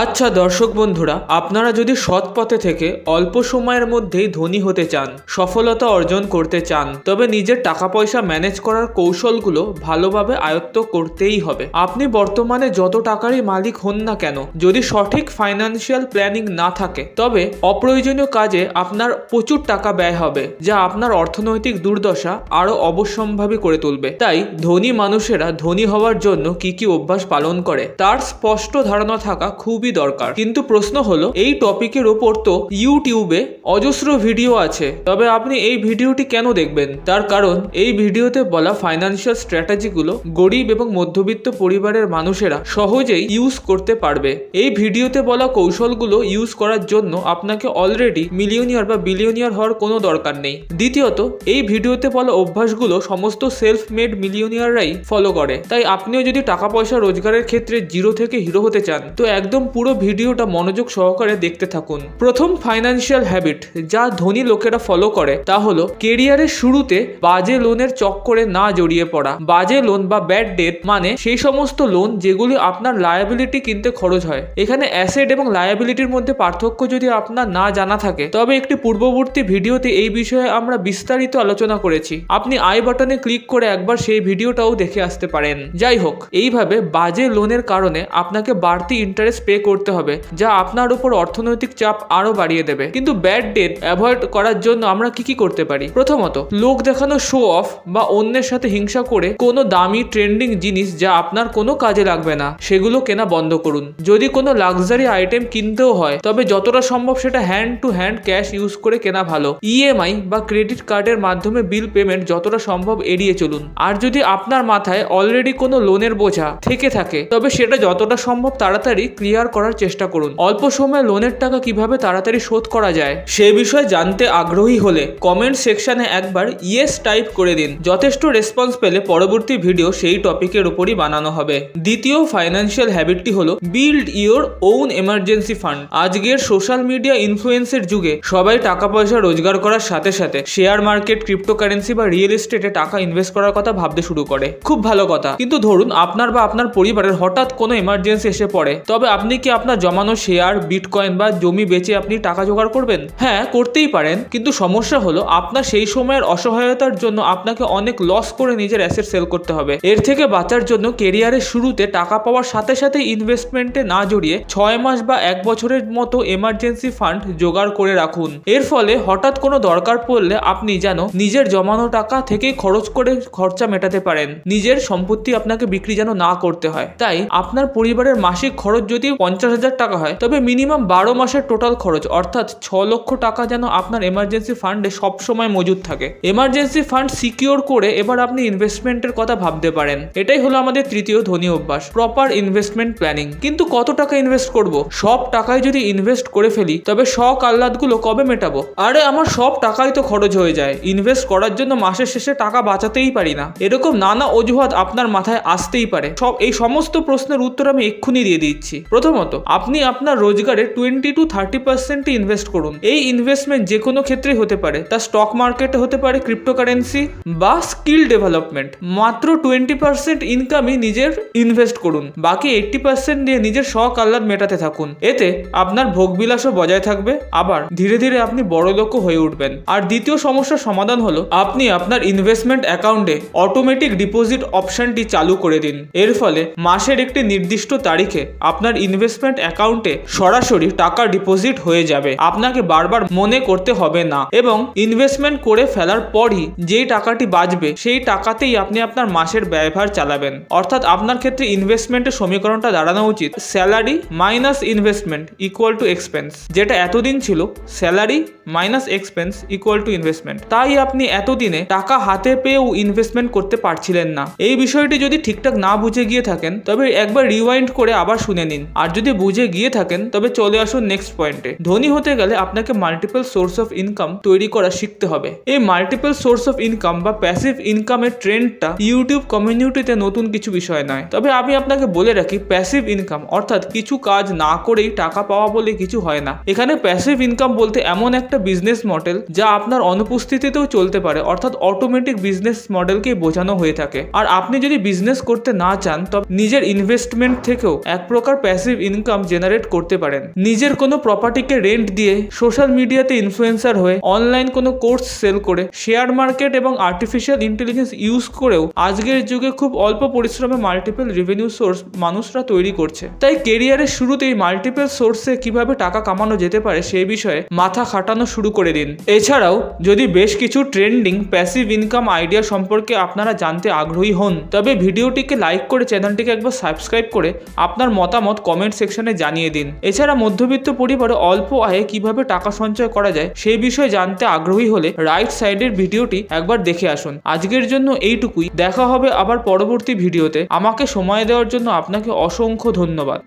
আচ্ছা দর্শক বন্ধুরা, আপনারা যদি সৎ পথে থেকে অল্প সময়ের মধ্যেই ধনী হতে চান, সফলতা অর্জন করতে চান, তবে নিজের টাকা পয়সা ম্যানেজ করার কৌশলগুলো ভালোভাবে আয়ত্ত করতেই হবে। আপনি বর্তমানে যত টাকারই মালিক হন না কেন, যদি সঠিক ফাইন্যান্সিয়াল প্ল্যানিং না থাকে, তবে অপ্রয়োজনীয় কাজে আপনার প্রচুর টাকা ব্যয় হবে, যা আপনার অর্থনৈতিক দুর্দশা আরো অবশ্যম্ভাবী করে তুলবে। তাই ধনী মানুষেরা ধনী হওয়ার জন্য কি কি অভ্যাস পালন করে তার স্পষ্ট ধারণা থাকা খুবই দরকার। কিন্তু প্রশ্ন হলো, এই টপিকের ওপর তো ইউটিউবে অজস্র ভিডিও আছে, তবে আপনি এই ভিডিওটি কেন দেখবেন? তার কারণ এই ভিডিওতে বলা ফাইন্যান্সিয়াল স্ট্র্যাটেজিগুলো গরিব এবং মধ্যবিত্ত পরিবারের মানুষেরা সহজেই ইউজ করতে পারবে। এই ভিডিওতে বলা কৌশলগুলো ইউজ করার জন্য আপনাকে অলরেডি মিলিয়নিয়ার বা বিলিয়নিয়ার হওয়ার কোনো দরকার নেই। দ্বিতীয়ত, এই ভিডিওতে বলা অভ্যাসগুলো সমস্ত সেলফ মেড মিলিয়নিয়াররাই ফলো করে। তাই আপনিও যদি টাকা পয়সা রোজগারের ক্ষেত্রে জিরো থেকে হিরো হতে চান, তো একদম পুরো ভিডিওটা মনোযোগ সহকারে দেখতে থাকুন। প্রথম ফাইন্যান্সিয়াল হ্যাবিট যা ধনী লোকেরা ফলো করে তা হলো কেরিয়ারের শুরুতে বাজে লোনের চক্করে না জড়িয়ে পড়া। বাজে লোন বা ব্যাড ডেট মানে সেই সমস্ত লোন যেগুলি আপনার লায়াবিলিটি কিনতে খরচ হয়। এখানে অ্যাসেট এবং লায়াবিলিটির মধ্যে পার্থক্য যদি আপনার না জানা থাকে, তবে একটি পূর্ববর্তী ভিডিওতে এই বিষয়ে আমরা বিস্তারিত আলোচনা করেছি। আপনি আই বাটনে ক্লিক করে একবার সেই ভিডিওটাও দেখে আসতে পারেন। যাই হোক, এইভাবে বাজে লোনের কারণে আপনাকে বাড়তি ইন্টারেস্ট পে করতে হবে, যা আপনার উপর অর্থনৈতিক চাপ আরো বাড়িয়ে দেবে। কিন্তু ব্যাড ডেট অ্যাভয়েড করার জন্য আমরা কি করতে পারি? প্রথমত, লোক দেখানো শো অফ বা অন্যের সাথে হিংসা করে কোনো দামি ট্রেন্ডিং জিনিস যা আপনার কোনো কাজে লাগবে না সেগুলো কেনা বন্ধ করুন। যদি কোনো লাক্সারি আইটেম কিনতেও হয়, তবে যতটা সম্ভব সেটা hand to hand cash use করে কেনা ভালো। ইএমআই বা ক্রেডিট কার্ডের মাধ্যমে বিল পেমেন্ট যতটা সম্ভব এড়িয়ে চলুন। আর যদি আপনার মাথায় অলরেডি কোনো লোনের বোঝা থেকে থাকে, তবে সেটা যতটা সম্ভব তাড়াতাড়ি ক্লিয়ার করার চেষ্টা করুন। অল্প সময়ে লোনের টাকা কিভাবে তাড়াতাড়ি শোধ করা যায় সে বিষয়ে জানতে আগ্রহী হলে কমেন্ট সেকশনে একবার ইয়েস টাইপ করে দিন। যথেষ্ট রেসপন্স পেলে পরবর্তী ভিডিও সেই টপিকের উপরই বানানো হবে। দ্বিতীয় ফাইন্যান্সিয়াল হ্যাবিটটি হলো build your own emergency fund. আজকের সোশ্যাল মিডিয়া ইনফ্লুয়েন্সের যুগে সবাই টাকা পয়সা রোজগার করার সাথে সাথে শেয়ার মার্কেট, ক্রিপ্টোকারেন্সি বা রিয়েল এস্টেটে টাকা ইনভেস্ট করার কথা ভাবতে শুরু করে। খুব ভালো কথা, কিন্তু ধরুন আপনার বা আপনার পরিবারের হঠাৎ কোনো এমার্জেন্সি এসে পড়ে, তবে আপনি কি আপনার জমানো শেয়ার, বিটকয়েন বা জমি বেচে আপনি টাকা জোগাড় করবেন? হ্যাঁ, করতেই পারেন, কিন্তু সমস্যা হলো আপনার সেই সময়ের অসহায়তার জন্য আপনাকে অনেক লস করে নিজের অ্যাসেট সেল করতে হবে। এর থেকে বাঁচার জন্য কেরিয়ারের শুরুতে টাকা পাওয়ার সাথে সাথে ইনভেস্টমেন্টে না জড়িয়ে 6 মাস বা 1 বছরের মতো এমার্জেন্সি ফান্ড জোগাড় করে রাখুন। এর ফলে হঠাৎ কোনো দরকার পড়লে আপনি যেন নিজের জমানো টাকা থেকেই খরচ করে খরচা মেটাতে পারেন। নিজের সম্পত্তি আপনাকে বিক্রি যেন না করতে হয়। তাই আপনার পরিবারের মাসিক খরচ যদি 50,000 টাকা হয়, তবে মিনিমাম 12 মাসের টোটাল খরচ অর্থাৎ 6 লক্ষ টাকা যেন আপনার এমার্জেন্সি ফান্ডে সবসময় মজুদ থাকে। এমার্জেন্সি ফান্ড সিকিউর করে এবার আপনি ইনভেস্টমেন্টের কথা ভাবতে পারেন। এটাই হলো আমাদের তৃতীয় ধনী অভ্যাস, প্রপার ইনভেস্টমেন্ট প্ল্যানিং। কিন্তু কত টাকা ইনভেস্ট করব? সব টাকায় যদি ইনভেস্ট করে ফেলি, তবে শখ আহ্লাদগুলো কবে মেটাবো? আরে আমার সব টাকাই তো খরচ হয়ে যায়, ইনভেস্ট করার জন্য মাসের শেষে টাকা বাঁচাতেই পারি না। এরকম নানা অজুহাত আপনার মাথায় আসতেই পারে। এই সমস্ত প্রশ্নের উত্তর আমি এক্ষুনি দিয়ে দিচ্ছি। প্রথমত, আপনি আপনার রোজগারের 20 to 30% ইনভেস্ট করুন। এই ইনভেস্টমেন্ট যে কোনো ক্ষেত্রে হতে পারে, তা স্টক মার্কেটে হতে পারে, ক্রিপ্টোকারেন্সি বা স্কিল ডেভেলপমেন্ট। মাত্র 20% ইনকামই নিজের ইনভেস্ট করুন, বাকি 80% দিয়ে নিজের শখ আহ্লাদ মেটাতে থাকুন। এতে আপনার ভোগবিলাসও বজায় থাকবে, আবার ধীরে ধীরে আপনি বড়লোকও হয়ে উঠবেন। আর দ্বিতীয় সমস্যার সমাধান হলো আপনি আপনার ইনভেস্টমেন্ট অ্যাকাউন্টে অটোমেটিক ডিপোজিট অপশনটি চালু করে দিন। এর ফলে মাসের একটি নির্দিষ্ট তারিখে আপনার ইনভেস্টমেন্ট অ্যাকাউন্টে সরাসরি টাকা ডিপোজিট হয়ে যাবে। আপনাকে বারবার মনে করতে হবে না, এবং ইনভেস্টমেন্ট করে ফেলার পরই যেই টাকাটি বাঁচবে সেই টাকাতেই আপনি আপনার মাসের ব্যয়ভার চালাবেন। অর্থাৎ আপনার ক্ষেত্রে ইনভেস্টমেন্টের সমীকরণটা দাঁড়ানো উচিত salary minus investment equal to expense, যেটা এতদিন ছিল salary minus expense equal to investment. তাই আপনি এতদিনে টাকা হাতে পেয়েও ইনভেস্টমেন্ট করতে পারছিলেন না। এই বিষয়টি যদি ঠিকঠাক না বুঝে গিয়ে থাকেন, তবে একবার রিওয়াইন্ড করে আবার শুনে নিন। আর যদি বুঝে গিয়ে থাকেন, তবে চলে আসুন নেক্সট পয়েন্টে। ধনী হতে গেলে আপনাকে মাল্টিপল সোর্স অফ ইনকাম তৈরি করা শিখতে হবে। এই মাল্টিপল সোর্স অফ ইনকাম বা প্যাসিভ ইনকামের ট্রেন্ডটা ইউটিউব কমিউনিটিতে নতুন কিছু বিষয় নয়। তবে আমি আপনাকে বলে রাখি, প্যাসিভ ইনকাম অর্থাৎ কিছু কাজ না করেই টাকা পাওয়া বলে কিছু হয় না। এখানে প্যাসিভ ইনকাম বলতে এমন একটা বিজনেস মডেল যা আপনার অনুপস্থিতিতেও চলতে পারে, অর্থাৎ অটোমেটিক বিজনেস মডেলকে বোঝানো হয়ে থাকে। আর আপনি যদি বিজনেস করতে না চান, তবে নিজের ইনভেস্টমেন্ট থেকেও এক প্রকার প্যাসিভ ইনকাম জেনারেট করতে পারেন। নিজের কোনো প্রপার্টিকে রেন্ট দিয়ে, সোশ্যাল মিডিয়াতে ইনফ্লুয়েন্সার হয়ে, অনলাইন কোনো কোর্স সেল করে, শেয়ার মার্কেট এবং আর্টিফিশিয়াল ইন্টেলিজেন্স ইউজ করেও আজকের যুগে খুব অল্প পরিশ্রমে মাল্টিপল রেভিনিউ সোর্স মানুষরা তৈরি করছে। তাই কেরিয়ারের শুরুতেই মাল্টিপল সোর্সে কিভাবে টাকা কামানো যেতে পারে সেই বিষয়ে মাথা খাটানো শুরু করে দিন। এছাড়াও যদি বেশ কিছু ট্রেন্ডিং প্যাসিভ ইনকাম আইডিয়া সম্পর্কে আপনারা জানতে আগ্রহী হন, তবে ভিডিওটিকে লাইক করে চ্যানেলটিকে একবার সাবস্ক্রাইব করে আপনার মতামত কমেন্ট সেকশনে জানিয়ে দিন। এছাড়া মধ্যবিত্ত পরিবারে অল্প আয়ে কিভাবে টাকা সঞ্চয় করা যায় সেই বিষয়ে জানতে আগ্রহী হলে রাইট সাইডের ভিডিওটি একবার দেখে আসুন। আজকের জন্য এইটুকুই। দেখা হবে আবার পরবর্তী ভিডিওতে। আমাকে সময় দেওয়ার জন্য আপনাকে অসংখ্য ধন্যবাদ।